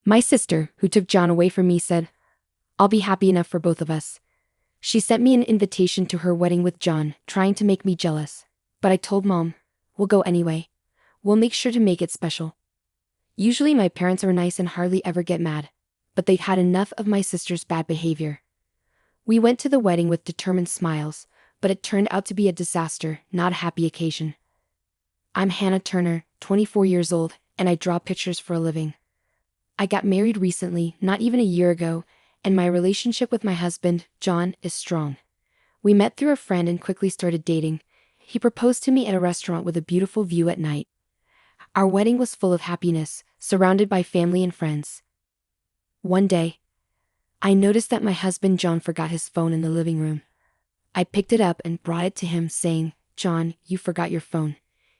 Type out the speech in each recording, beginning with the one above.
My sister, who took John away from me, said, "I'll be happy enough for both of us." She sent me an invitation to her wedding with John, trying to make me jealous. But I told Mom, "We'll go anyway. We'll make sure to make it special." Usually my parents are nice and hardly ever get mad, but they'd had enough of my sister's bad behavior. We went to the wedding with determined smiles, but it turned out to be a disaster, not a happy occasion. I'm Hannah Turner, 24 years old, and I draw pictures for a living. I got married recently, not even a year ago, and my relationship with my husband, John, is strong. We met through a friend and quickly started dating. He proposed to me at a restaurant with a beautiful view at night. Our wedding was full of happiness, surrounded by family and friends. One day, I noticed that my husband John forgot his phone in the living room. I picked it up and brought it to him, saying, "John, you forgot your phone."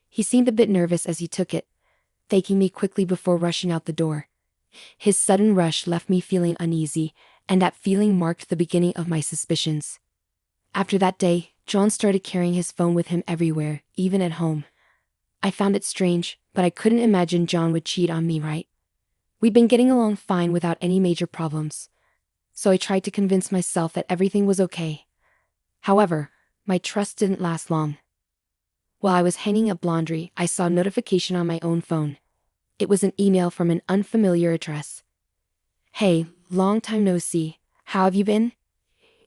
He seemed a bit nervous as he took it, thanking me quickly before rushing out the door. His sudden rush left me feeling uneasy, and that feeling marked the beginning of my suspicions. After that day, John started carrying his phone with him everywhere, even at home. I found it strange, but I couldn't imagine John would cheat on me, right? We'd been getting along fine without any major problems, so I tried to convince myself that everything was okay. However, my trust didn't last long. While I was hanging up laundry, I saw a notification on my own phone. It was an email from an unfamiliar address. "Hey, long time no see. How have you been?"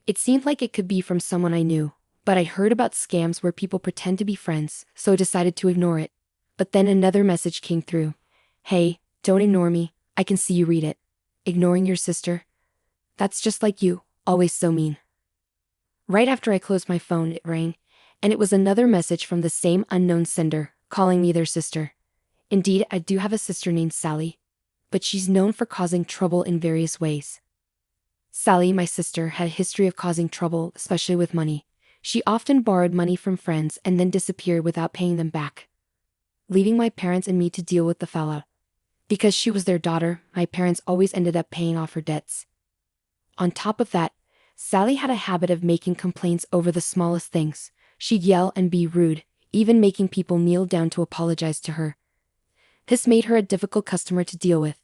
It seemed like it could be from someone I knew, but I heard about scams where people pretend to be friends, so I decided to ignore it. But then another message came through. "Hey, don't ignore me. I can see you read it. Ignoring your sister? That's just like you, always so mean." Right after I closed my phone, it rang, and it was another message from the same unknown sender, calling me their sister. Indeed, I do have a sister named Sally, but she's known for causing trouble in various ways. Sally, my sister, had a history of causing trouble, especially with money. She often borrowed money from friends and then disappeared without paying them back, leaving my parents and me to deal with the fallout. Because she was their daughter, my parents always ended up paying off her debts. On top of that, Sally had a habit of making complaints over the smallest things. She'd yell and be rude, even making people kneel down to apologize to her. This made her a difficult customer to deal with.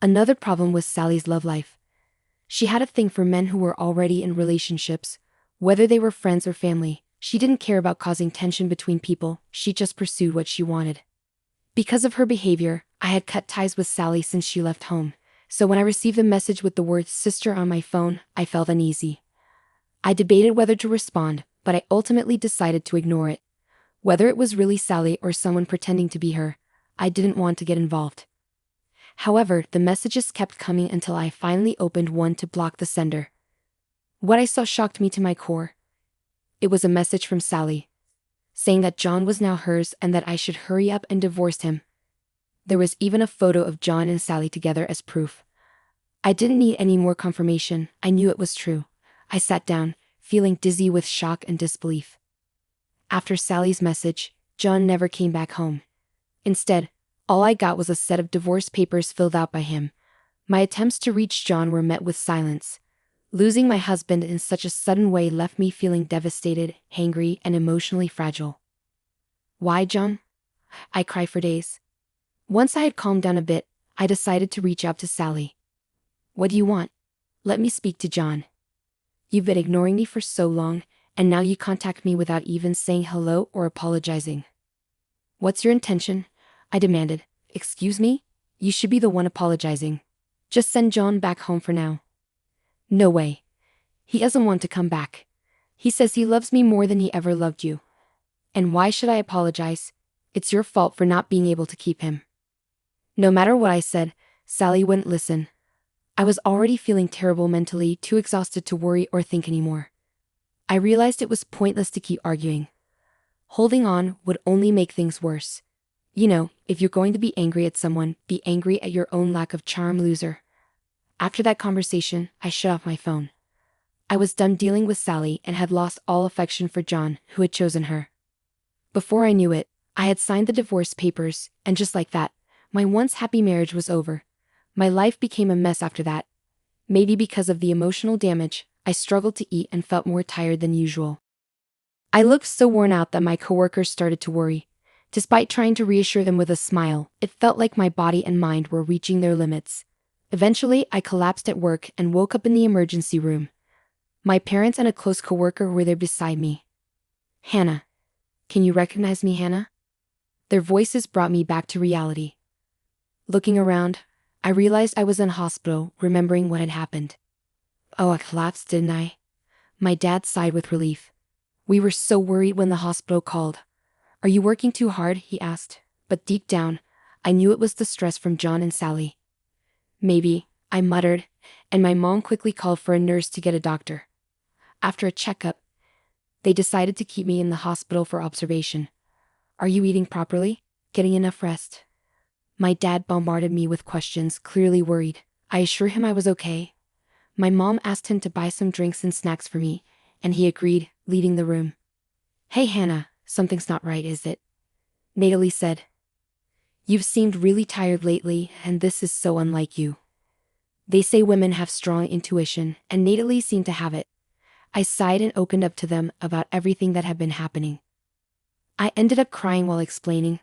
Another problem was Sally's love life. She had a thing for men who were already in relationships, whether they were friends or family. She didn't care about causing tension between people, she just pursued what she wanted. Because of her behavior, I had cut ties with Sally since she left home, so when I received a message with the word sister on my phone, I felt uneasy. I debated whether to respond, but I ultimately decided to ignore it. Whether it was really Sally or someone pretending to be her, I didn't want to get involved. However, the messages kept coming until I finally opened one to block the sender. What I saw shocked me to my core. It was a message from Sally, saying that John was now hers and that I should hurry up and divorce him. There was even a photo of John and Sally together as proof. I didn't need any more confirmation, I knew it was true. I sat down, feeling dizzy with shock and disbelief. After Sally's message, John never came back home. Instead, all I got was a set of divorce papers filled out by him. My attempts to reach John were met with silence. Losing my husband in such a sudden way left me feeling devastated, angry, and emotionally fragile. Why, John? I cried for days. Once I had calmed down a bit, I decided to reach out to Sally. "What do you want? Let me speak to John. You've been ignoring me for so long, and now you contact me without even saying hello or apologizing. What's your intention?" I demanded. "Excuse me? You should be the one apologizing. Just send John back home for now." "No way. He doesn't want to come back. He says he loves me more than he ever loved you. And why should I apologize? It's your fault for not being able to keep him." No matter what I said, Sally wouldn't listen. I was already feeling terrible mentally, too exhausted to worry or think anymore. I realized it was pointless to keep arguing. Holding on would only make things worse. You know, if you're going to be angry at someone, be angry at your own lack of charm, loser. After that conversation, I shut off my phone. I was done dealing with Sally and had lost all affection for John, who had chosen her. Before I knew it, I had signed the divorce papers, and just like that, my once happy marriage was over. My life became a mess after that. Maybe because of the emotional damage, I struggled to eat and felt more tired than usual. I looked so worn out that my coworkers started to worry. Despite trying to reassure them with a smile, it felt like my body and mind were reaching their limits. Eventually, I collapsed at work and woke up in the emergency room. My parents and a close coworker were there beside me. "Hannah. Can you recognize me, Hannah?" Their voices brought me back to reality. Looking around, I realized I was in hospital, remembering what had happened. "Oh, I collapsed, didn't I?" My dad sighed with relief. "We were so worried when the hospital called." "Are you working too hard?" he asked, but deep down, I knew it was the stress from John and Sally. "Maybe," I muttered, and my mom quickly called for a nurse to get a doctor. After a checkup, they decided to keep me in the hospital for observation. "Are you eating properly? Getting enough rest?" My dad bombarded me with questions, clearly worried. I assured him I was okay. My mom asked him to buy some drinks and snacks for me, and he agreed, leaving the room. "Hey Hannah, something's not right, is it?" Natalie said. "You've seemed really tired lately, and this is so unlike you." They say women have strong intuition, and Natalie seemed to have it. I sighed and opened up to them about everything that had been happening. I ended up crying while explaining,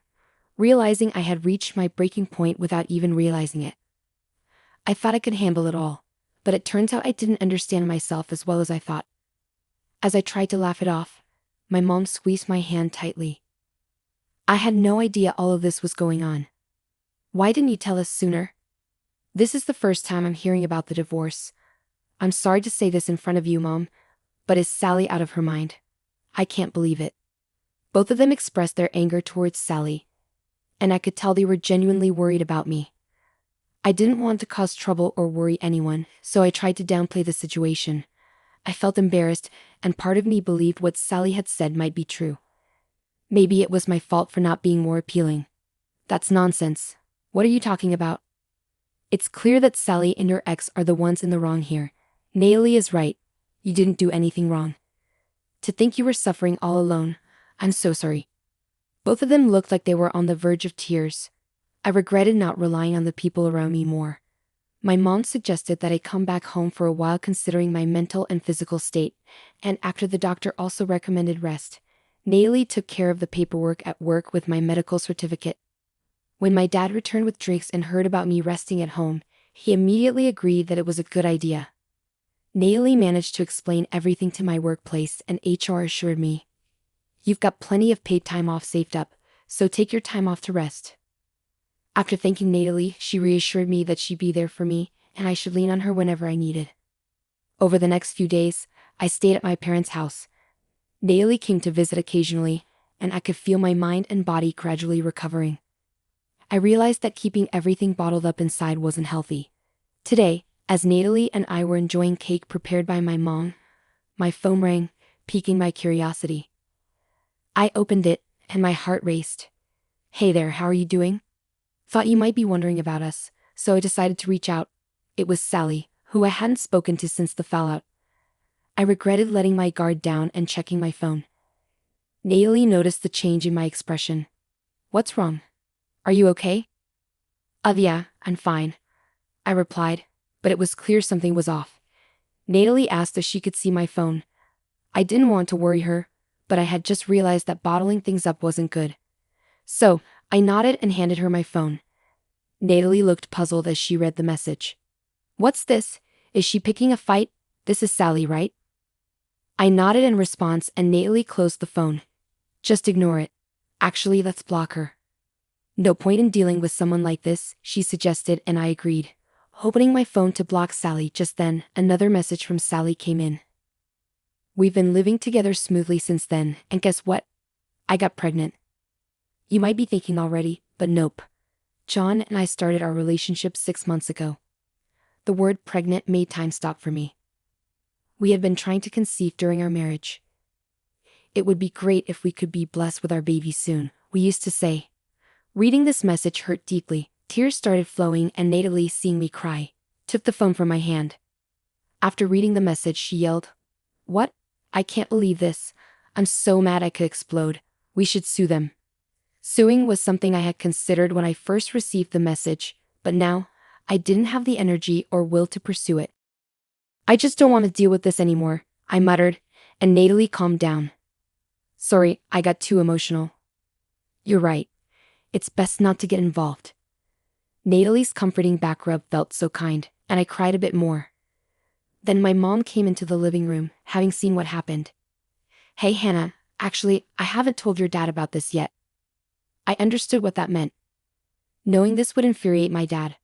realizing I had reached my breaking point without even realizing it. I thought I could handle it all, but it turns out I didn't understand myself as well as I thought. As I tried to laugh it off, my mom squeezed my hand tightly. "I had no idea all of this was going on. Why didn't you tell us sooner? This is the first time I'm hearing about the divorce. I'm sorry to say this in front of you, Mom, but is Sally out of her mind? I can't believe it." Both of them expressed their anger towards Sally, and I could tell they were genuinely worried about me. I didn't want to cause trouble or worry anyone, so I tried to downplay the situation. I felt embarrassed, and part of me believed what Sally had said might be true. Maybe it was my fault for not being more appealing. "That's nonsense. What are you talking about? It's clear that Sally and your ex are the ones in the wrong here. Natalie is right. You didn't do anything wrong. To think you were suffering all alone. I'm so sorry." Both of them looked like they were on the verge of tears. I regretted not relying on the people around me more. My mom suggested that I come back home for a while considering my mental and physical state, and after the doctor also recommended rest, Natalie took care of the paperwork at work with my medical certificate. When my dad returned with drinks and heard about me resting at home, he immediately agreed that it was a good idea. Natalie managed to explain everything to my workplace, and HR assured me, "You've got plenty of paid time off saved up, so take your time off to rest." After thanking Natalie, she reassured me that she'd be there for me, and I should lean on her whenever I needed. Over the next few days, I stayed at my parents' house. Natalie came to visit occasionally, and I could feel my mind and body gradually recovering. I realized that keeping everything bottled up inside wasn't healthy. Today, as Natalie and I were enjoying cake prepared by my mom, my phone rang, piquing my curiosity. I opened it, and my heart raced. "Hey there, how are you doing? Thought you might be wondering about us, so I decided to reach out." It was Sally, who I hadn't spoken to since the fallout. I regretted letting my guard down and checking my phone. Natalie noticed the change in my expression. "What's wrong? Are you okay?" Yeah, I'm fine," I replied, but it was clear something was off. Natalie asked if she could see my phone. I didn't want to worry her, but I had just realized that bottling things up wasn't good. So, I nodded and handed her my phone. Natalie looked puzzled as she read the message. "What's this? Is she picking a fight? This is Sally, right?" I nodded in response, and Natalie closed the phone. "Just ignore it. Actually, let's block her." "No point in dealing with someone like this," she suggested, and I agreed. Opening my phone to block Sally just then, another message from Sally came in. "We've been living together smoothly since then, and guess what? I got pregnant." You might be thinking already, but nope. John and I started our relationship 6 months ago. The word pregnant made time stop for me. We had been trying to conceive during our marriage. "It would be great if we could be blessed with our baby soon," we used to say. Reading this message hurt deeply. Tears started flowing, and Natalie, seeing me cry, took the phone from my hand. After reading the message, she yelled, "What? I can't believe this. I'm so mad I could explode. We should sue them." Suing was something I had considered when I first received the message, but now, I didn't have the energy or will to pursue it. "I just don't want to deal with this anymore," I muttered, and Natalie calmed down. "Sorry, I got too emotional." You're right. It's best not to get involved. Natalie's comforting back rub felt so kind, and I cried a bit more. Then my mom came into the living room, having seen what happened. Hey Hannah, actually, I haven't told your dad about this yet. I understood what that meant. Knowing this would infuriate my dad.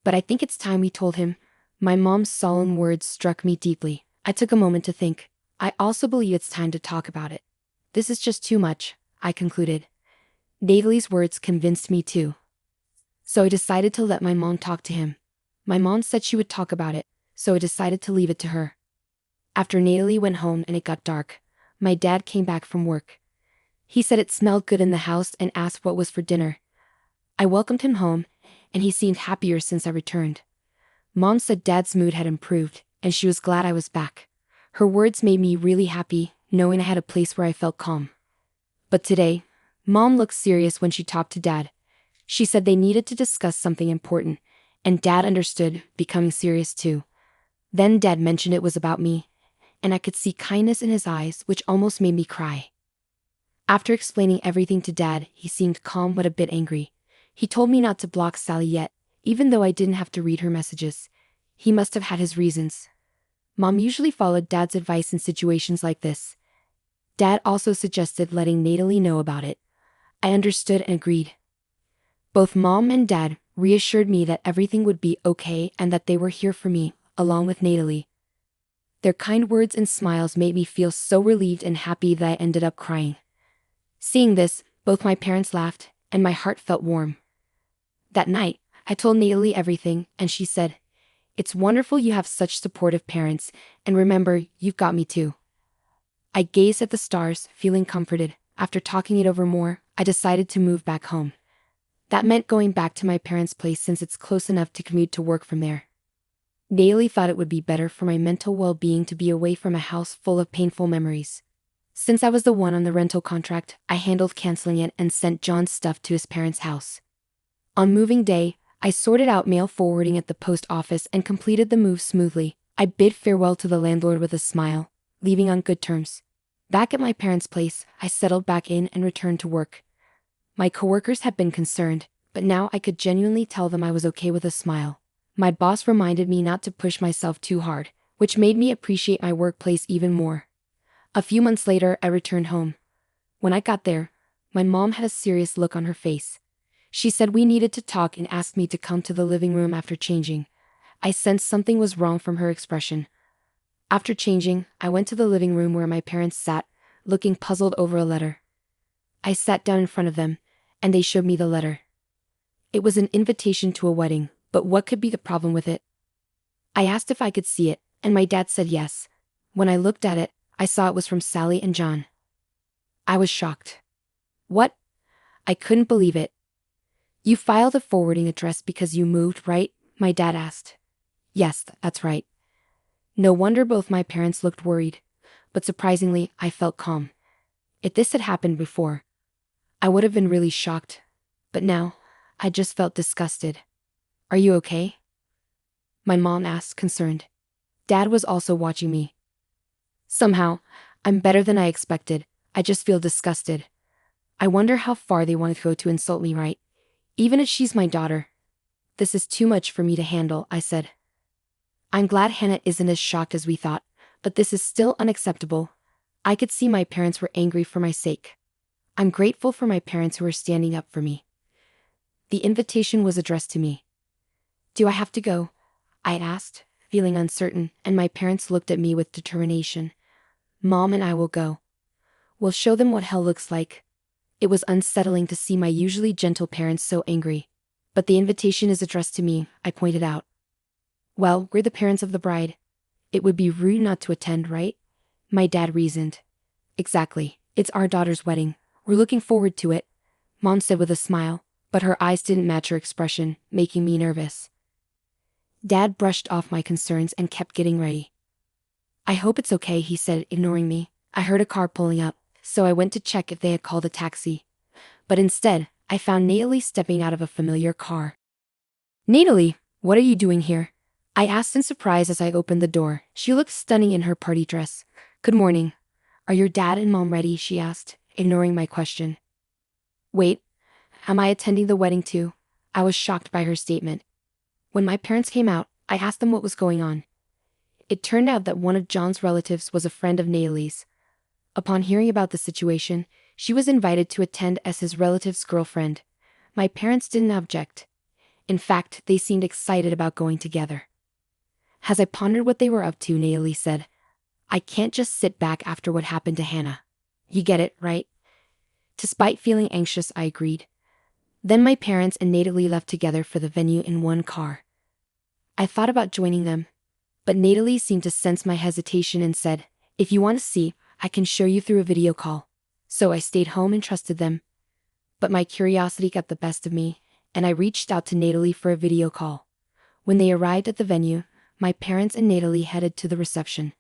But I think it's time we told him. My mom's solemn words struck me deeply. I took a moment to think. I also believe it's time to talk about it. This is just too much, I concluded. Natalie's words convinced me too. So I decided to let my mom talk to him. My mom said she would talk about it, so I decided to leave it to her. After Natalie went home and it got dark, my dad came back from work. He said it smelled good in the house and asked what was for dinner. I welcomed him home, and he seemed happier since I returned. Mom said Dad's mood had improved, and she was glad I was back. Her words made me really happy, knowing I had a place where I felt calm. But today, Mom looked serious when she talked to Dad. She said they needed to discuss something important, and Dad understood, becoming serious too. Then Dad mentioned it was about me, and I could see kindness in his eyes, which almost made me cry. After explaining everything to Dad, he seemed calm but a bit angry. He told me not to block Sally yet, even though I didn't have to read her messages. He must have had his reasons. Mom usually followed Dad's advice in situations like this. Dad also suggested letting Natalie know about it. I understood and agreed. Both Mom and Dad reassured me that everything would be okay and that they were here for me, along with Natalie. Their kind words and smiles made me feel so relieved and happy that I ended up crying. Seeing this, both my parents laughed, and my heart felt warm. That night, I told Natalie everything, and she said, "It's wonderful you have such supportive parents, and remember, you've got me too." I gazed at the stars, feeling comforted. After talking it over more, I decided to move back home. That meant going back to my parents' place since it's close enough to commute to work from there. Natalie thought it would be better for my mental well-being to be away from a house full of painful memories. Since I was the one on the rental contract, I handled canceling it and sent John's stuff to his parents' house. On moving day, I sorted out mail forwarding at the post office and completed the move smoothly. I bid farewell to the landlord with a smile, leaving on good terms. Back at my parents' place, I settled back in and returned to work. My coworkers had been concerned, but now I could genuinely tell them I was okay with a smile. My boss reminded me not to push myself too hard, which made me appreciate my workplace even more. A few months later, I returned home. When I got there, my mom had a serious look on her face. She said we needed to talk and asked me to come to the living room after changing. I sensed something was wrong from her expression. After changing, I went to the living room where my parents sat, looking puzzled over a letter. I sat down in front of them, and they showed me the letter. It was an invitation to a wedding, but what could be the problem with it? I asked if I could see it, and my dad said yes. When I looked at it, I saw it was from Sally and John. I was shocked. What? I couldn't believe it. You filed a forwarding address because you moved, right? My dad asked. Yes, that's right. No wonder both my parents looked worried, but surprisingly, I felt calm. If this had happened before, I would have been really shocked, but now, I just felt disgusted. Are you okay? My mom asked, concerned. Dad was also watching me. Somehow, I'm better than I expected. I just feel disgusted. I wonder how far they want to go to insult me, right? Even if she's my daughter. This is too much for me to handle, I said. I'm glad Hannah isn't as shocked as we thought, but this is still unacceptable. I could see my parents were angry for my sake. I'm grateful for my parents who are standing up for me. The invitation was addressed to me. Do I have to go? I asked, feeling uncertain, and my parents looked at me with determination. Mom and I will go. We'll show them what hell looks like. It was unsettling to see my usually gentle parents so angry. But the invitation is addressed to me, I pointed out. Well, we're the parents of the bride. It would be rude not to attend, right? My dad reasoned. Exactly. It's our daughter's wedding. We're looking forward to it, Mom said with a smile, but her eyes didn't match her expression, making me nervous. Dad brushed off my concerns and kept getting ready. I hope it's okay, he said, ignoring me. I heard a car pulling up, so I went to check if they had called a taxi. But instead, I found Natalie stepping out of a familiar car. Natalie, what are you doing here? I asked in surprise as I opened the door. She looked stunning in her party dress. Good morning. Are your dad and mom ready? She asked, ignoring my question. Wait, am I attending the wedding too? I was shocked by her statement. When my parents came out, I asked them what was going on. It turned out that one of John's relatives was a friend of Natalie's. Upon hearing about the situation, she was invited to attend as his relative's girlfriend. My parents didn't object. In fact, they seemed excited about going together. As I pondered what they were up to, Natalie said, I can't just sit back after what happened to Hannah. You get it, right? Despite feeling anxious, I agreed. Then my parents and Natalie left together for the venue in one car. I thought about joining them, but Natalie seemed to sense my hesitation and said, if you want to see, I can show you through a video call. So I stayed home and trusted them. But my curiosity got the best of me, and I reached out to Natalie for a video call. When they arrived at the venue, my parents and Natalie headed to the reception.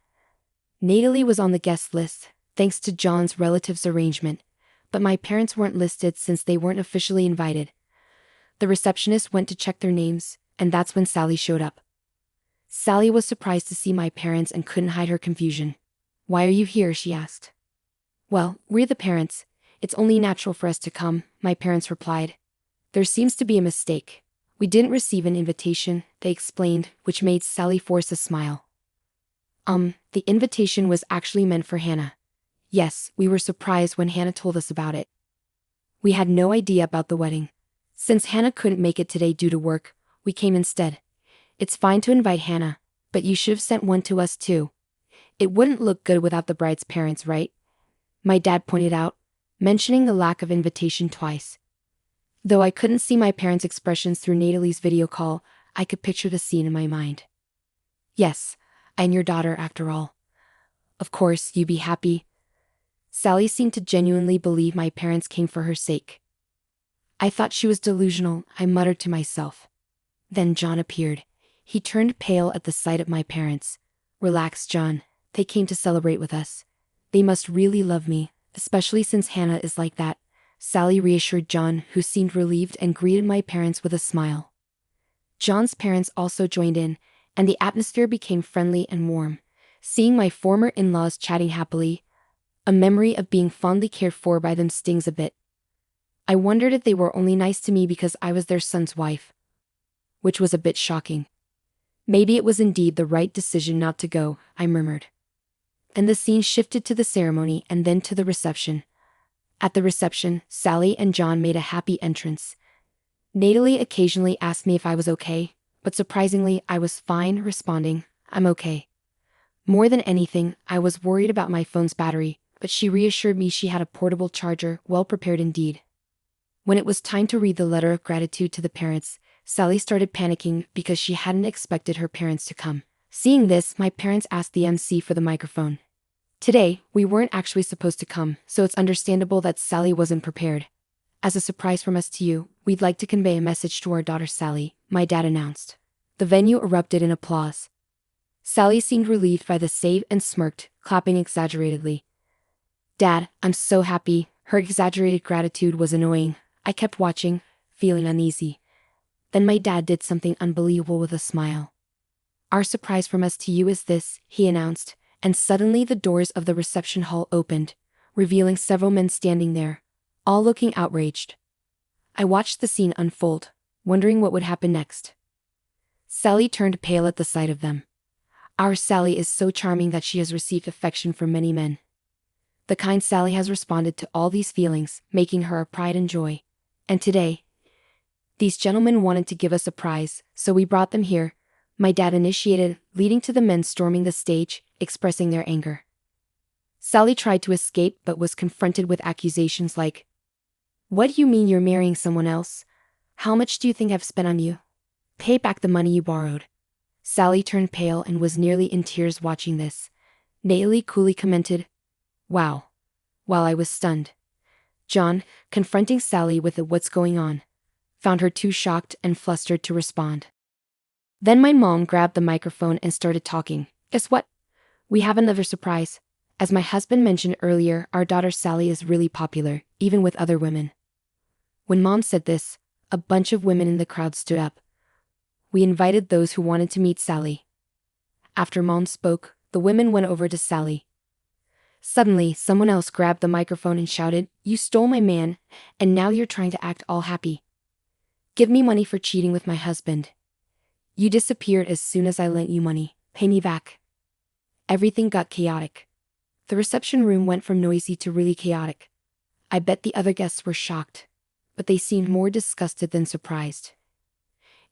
Natalie was on the guest list, thanks to John's relative's arrangement, but my parents weren't listed since they weren't officially invited. The receptionist went to check their names, and that's when Sally showed up. Sally was surprised to see my parents and couldn't hide her confusion. Why are you here? She asked. Well, we're the parents. It's only natural for us to come, my parents replied. There seems to be a mistake. We didn't receive an invitation, they explained, which made Sally force a smile. The invitation was actually meant for Hannah. Yes, we were surprised when Hannah told us about it. We had no idea about the wedding. Since Hannah couldn't make it today due to work, we came instead. It's fine to invite Hannah, but you should have sent one to us too. It wouldn't look good without the bride's parents, right? My dad pointed out, mentioning the lack of invitation twice. Though I couldn't see my parents' expressions through Natalie's video call, I could picture the scene in my mind. Yes, I'm your daughter after all. Of course, you'd be happy. Sally seemed to genuinely believe my parents came for her sake. I thought she was delusional, I muttered to myself. Then John appeared. He turned pale at the sight of my parents. Relax, John. They came to celebrate with us. They must really love me, especially since Hannah is like that. Sally reassured John, who seemed relieved and greeted my parents with a smile. John's parents also joined in, and the atmosphere became friendly and warm. Seeing my former in-laws chatting happily, a memory of being fondly cared for by them stings a bit. I wondered if they were only nice to me because I was their son's wife, which was a bit shocking. Maybe it was indeed the right decision not to go, I murmured. Then the scene shifted to the ceremony and then to the reception. At the reception, Sally and John made a happy entrance. Natalie occasionally asked me if I was okay, but surprisingly I was fine, responding, I'm okay. More than anything, I was worried about my phone's battery, but she reassured me she had a portable charger, well prepared indeed. When it was time to read the letter of gratitude to the parents, Sally started panicking because she hadn't expected her parents to come. Seeing this, my parents asked the MC for the microphone. Today, we weren't actually supposed to come, so it's understandable that Sally wasn't prepared. As a surprise from us to you, we'd like to convey a message to our daughter Sally, my dad announced. The venue erupted in applause. Sally seemed relieved by the save and smirked, clapping exaggeratedly. Dad, I'm so happy. Her exaggerated gratitude was annoying. I kept watching, feeling uneasy. Then my dad did something unbelievable with a smile. Our surprise from us to you is this, he announced, and suddenly the doors of the reception hall opened, revealing several men standing there, all looking outraged. I watched the scene unfold, wondering what would happen next. Sally turned pale at the sight of them. Our Sally is so charming that she has received affection from many men. The kind Sally has responded to all these feelings, making her a pride and joy. And today, these gentlemen wanted to give us a prize, so we brought them here, my dad initiated, leading to the men storming the stage, expressing their anger. Sally tried to escape but was confronted with accusations like, What do you mean you're marrying someone else? How much do you think I've spent on you? Pay back the money you borrowed. Sally turned pale and was nearly in tears watching this. Natalie coolly commented, Wow. While I was stunned. John, confronting Sally with the what's going on, found her too shocked and flustered to respond. Then my mom grabbed the microphone and started talking. Guess what? We have another surprise. As my husband mentioned earlier, our daughter Sally is really popular, even with other women. When Mom said this, a bunch of women in the crowd stood up. We invited those who wanted to meet Sally. After Mom spoke, the women went over to Sally. Suddenly, someone else grabbed the microphone and shouted, "You stole my man, and now you're trying to act all happy. Give me money for cheating with my husband. You disappeared as soon as I lent you money. Pay me back." Everything got chaotic. The reception room went from noisy to really chaotic. I bet the other guests were shocked, but they seemed more disgusted than surprised.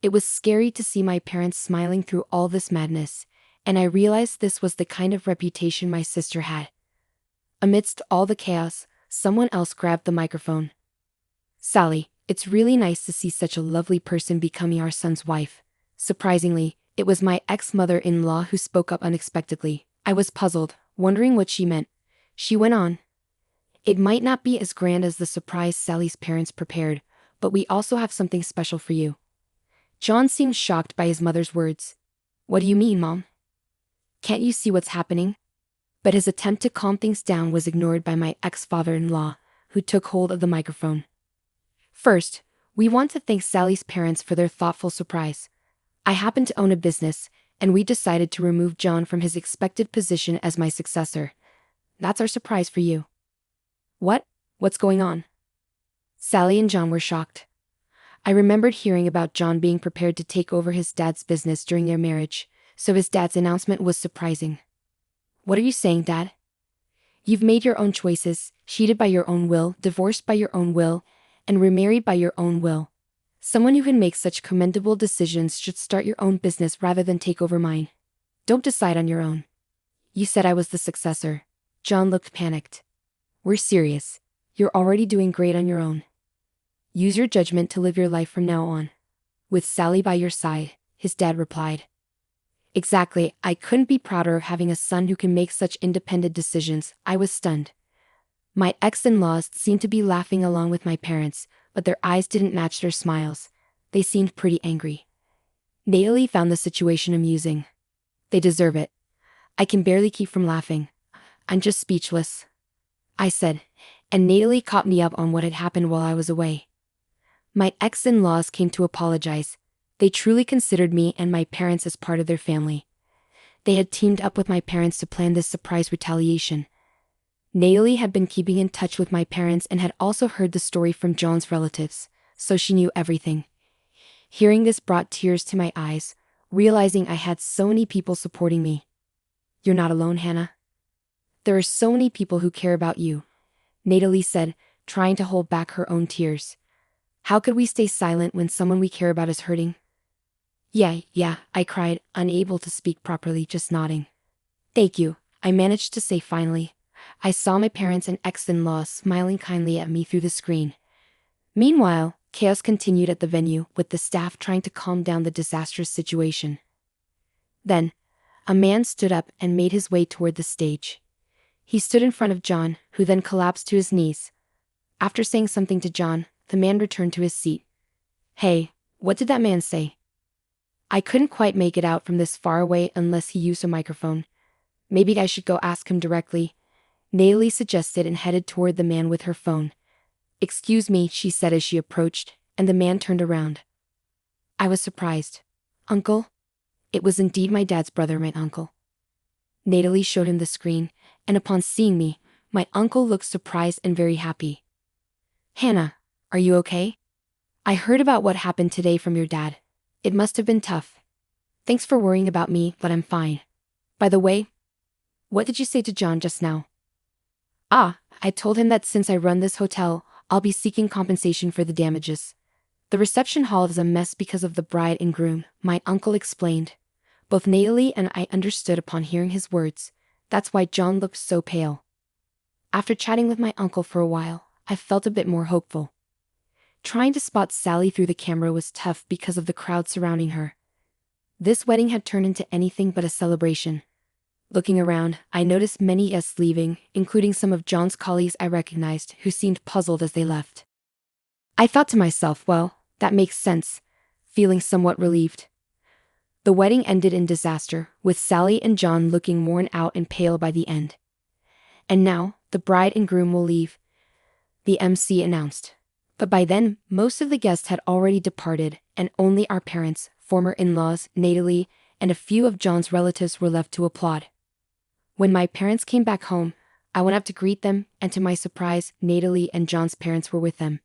It was scary to see my parents smiling through all this madness, and I realized this was the kind of reputation my sister had. Amidst all the chaos, someone else grabbed the microphone. "Sally, it's really nice to see such a lovely person becoming our son's wife." Surprisingly, it was my ex-mother-in-law who spoke up unexpectedly. I was puzzled, wondering what she meant. She went on. "It might not be as grand as the surprise Sally's parents prepared, but we also have something special for you." John seemed shocked by his mother's words. "What do you mean, Mom? Can't you see what's happening?" But his attempt to calm things down was ignored by my ex-father-in-law, who took hold of the microphone. "First, we want to thank Sally's parents for their thoughtful surprise. I happen to own a business, and we decided to remove John from his expected position as my successor. That's our surprise for you." "What? What's going on?" Sally and John were shocked. I remembered hearing about John being prepared to take over his dad's business during their marriage, so his dad's announcement was surprising. "What are you saying, Dad? You've made your own choices, cheated by your own will, divorced by your own will, and remarried by your own will. Someone who can make such commendable decisions should start your own business rather than take over mine. Don't decide on your own. You said I was the successor." John looked panicked. "We're serious. You're already doing great on your own. Use your judgment to live your life from now on. With Sally by your side," his dad replied. Exactly, I couldn't be prouder of having a son who can make such independent decisions. I was stunned. My ex-in-laws seemed to be laughing along with my parents, but their eyes didn't match their smiles. They seemed pretty angry. Natalie found the situation amusing. "They deserve it. I can barely keep from laughing. I'm just speechless," I said, and Natalie caught me up on what had happened while I was away. My ex-in-laws came to apologize. They truly considered me and my parents as part of their family. They had teamed up with my parents to plan this surprise retaliation. Natalie had been keeping in touch with my parents and had also heard the story from John's relatives, so she knew everything. Hearing this brought tears to my eyes, realizing I had so many people supporting me. "You're not alone, Hannah. There are so many people who care about you," Natalie said, trying to hold back her own tears. "How could we stay silent when someone we care about is hurting?" Yeah, I cried, unable to speak properly, just nodding. "Thank you," I managed to say finally. I saw my parents and ex-in-laws smiling kindly at me through the screen. Meanwhile, chaos continued at the venue, with the staff trying to calm down the disastrous situation. Then, a man stood up and made his way toward the stage. He stood in front of John, who then collapsed to his knees. After saying something to John, the man returned to his seat. "Hey, what did that man say?" I couldn't quite make it out from this far away unless he used a microphone. "Maybe I should go ask him directly," Natalie suggested and headed toward the man with her phone. "Excuse me," she said as she approached, and the man turned around. I was surprised. "Uncle?" It was indeed my dad's brother, my uncle. Natalie showed him the screen, and upon seeing me, my uncle looked surprised and very happy. "Hannah, are you okay? I heard about what happened today from your dad. It must have been tough. Thanks for worrying about me, but I'm fine. By the way, what did you say to John just now?" I told him that since I run this hotel, I'll be seeking compensation for the damages. The reception hall is a mess because of the bride and groom," my uncle explained. Both Natalie and I understood upon hearing his words. That's why John looked so pale. After chatting with my uncle for a while, I felt a bit more hopeful. Trying to spot Sally through the camera was tough because of the crowd surrounding her. This wedding had turned into anything but a celebration. Looking around, I noticed many guests leaving, including some of John's colleagues I recognized, who seemed puzzled as they left. I thought to myself, well, that makes sense, feeling somewhat relieved. The wedding ended in disaster, with Sally and John looking worn out and pale by the end. "And now, the bride and groom will leave," the MC announced. But by then, most of the guests had already departed, and only our parents, former in-laws, Natalie, and a few of John's relatives were left to applaud. When my parents came back home, I went up to greet them, and to my surprise, Natalie and John's parents were with them.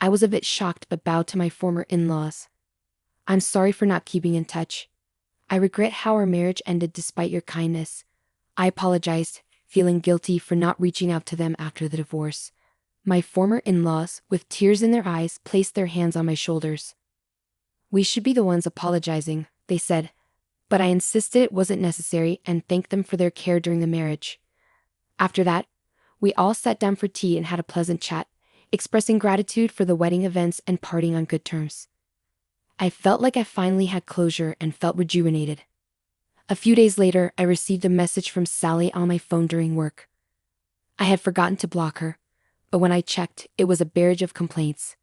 I was a bit shocked but bowed to my former in-laws. I'm sorry for not keeping in touch. I regret how our marriage ended despite your kindness. I apologized, feeling guilty for not reaching out to them after the divorce. My former in-laws, with tears in their eyes, placed their hands on my shoulders. We should be the ones apologizing, they said, but I insisted it wasn't necessary and thanked them for their care during the marriage. After that, we all sat down for tea and had a pleasant chat, expressing gratitude for the wedding events and parting on good terms. I felt like I finally had closure and felt rejuvenated. A few days later, I received a message from Sally on my phone during work. I had forgotten to block her, but when I checked, it was a barrage of complaints.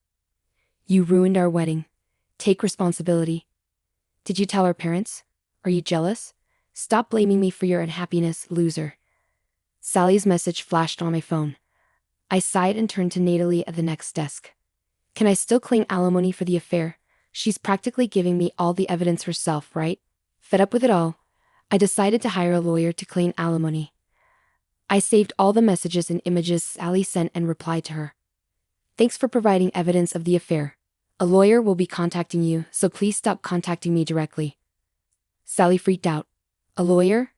You ruined our wedding. Take responsibility. Did you tell our parents? Are you jealous? Stop blaming me for your unhappiness, loser. Sally's message flashed on my phone. I sighed and turned to Natalie at the next desk. Can I still claim alimony for the affair? She's practically giving me all the evidence herself, right? Fed up with it all, I decided to hire a lawyer to claim alimony. I saved all the messages and images Sally sent and replied to her. Thanks for providing evidence of the affair. A lawyer will be contacting you, so please stop contacting me directly. Sally freaked out. A lawyer?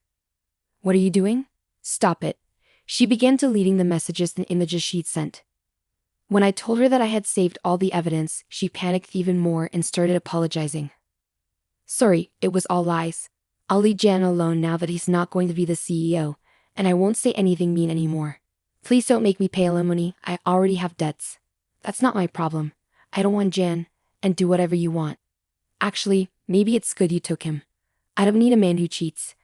What are you doing? Stop it. She began deleting the messages and images she'd sent. When I told her that I had saved all the evidence, she panicked even more and started apologizing. Sorry, it was all lies. I'll leave Jan alone now that he's not going to be the CEO, and I won't say anything mean anymore. Please don't make me pay alimony, I already have debts. That's not my problem. I don't want Jan, and do whatever you want. Actually, maybe it's good you took him. I don't need a man who cheats.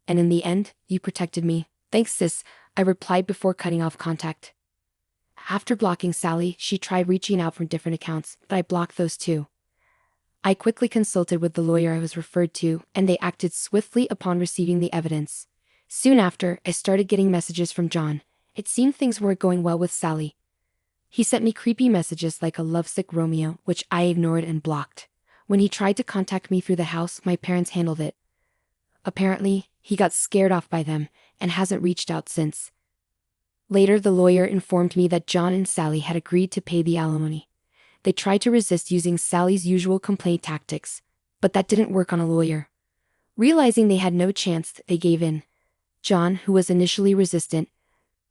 And in the end, you protected me. Thanks, sis, I replied before cutting off contact. After blocking Sally, she tried reaching out from different accounts, but I blocked those too. I quickly consulted with the lawyer I was referred to, and they acted swiftly upon receiving the evidence. Soon after, I started getting messages from John. It seemed things weren't going well with Sally. He sent me creepy messages like a lovesick Romeo, which I ignored and blocked. When he tried to contact me through the house, my parents handled it. Apparently, he got scared off by them, and hasn't reached out since. Later, the lawyer informed me that John and Sally had agreed to pay the alimony. They tried to resist using Sally's usual complaint tactics, but that didn't work on a lawyer. Realizing they had no chance, they gave in. John, who was initially resistant,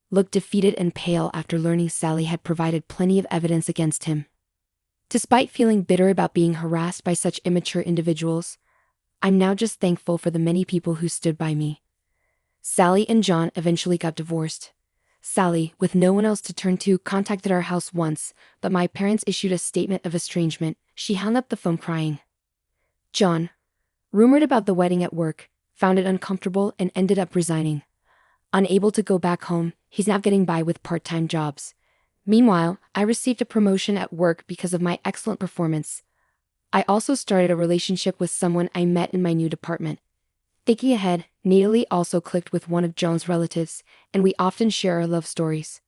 looked defeated and pale after learning Sally had provided plenty of evidence against him. Despite feeling bitter about being harassed by such immature individuals, I'm now just thankful for the many people who stood by me. Sally and John eventually got divorced. Sally, with no one else to turn to, contacted our house once, but my parents issued a statement of estrangement. She hung up the phone crying. John, rumored about the wedding at work, found it uncomfortable and ended up resigning. Unable to go back home, he's now getting by with part-time jobs. Meanwhile, I received a promotion at work because of my excellent performance. I also started a relationship with someone I met in my new department. Thinking ahead, Natalie also clicked with one of John's relatives, and we often share our love stories.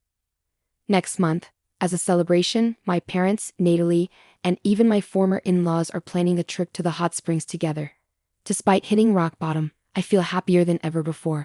Next month, as a celebration, my parents, Natalie, and even my former in-laws are planning a trip to the hot springs together. Despite hitting rock bottom, I feel happier than ever before.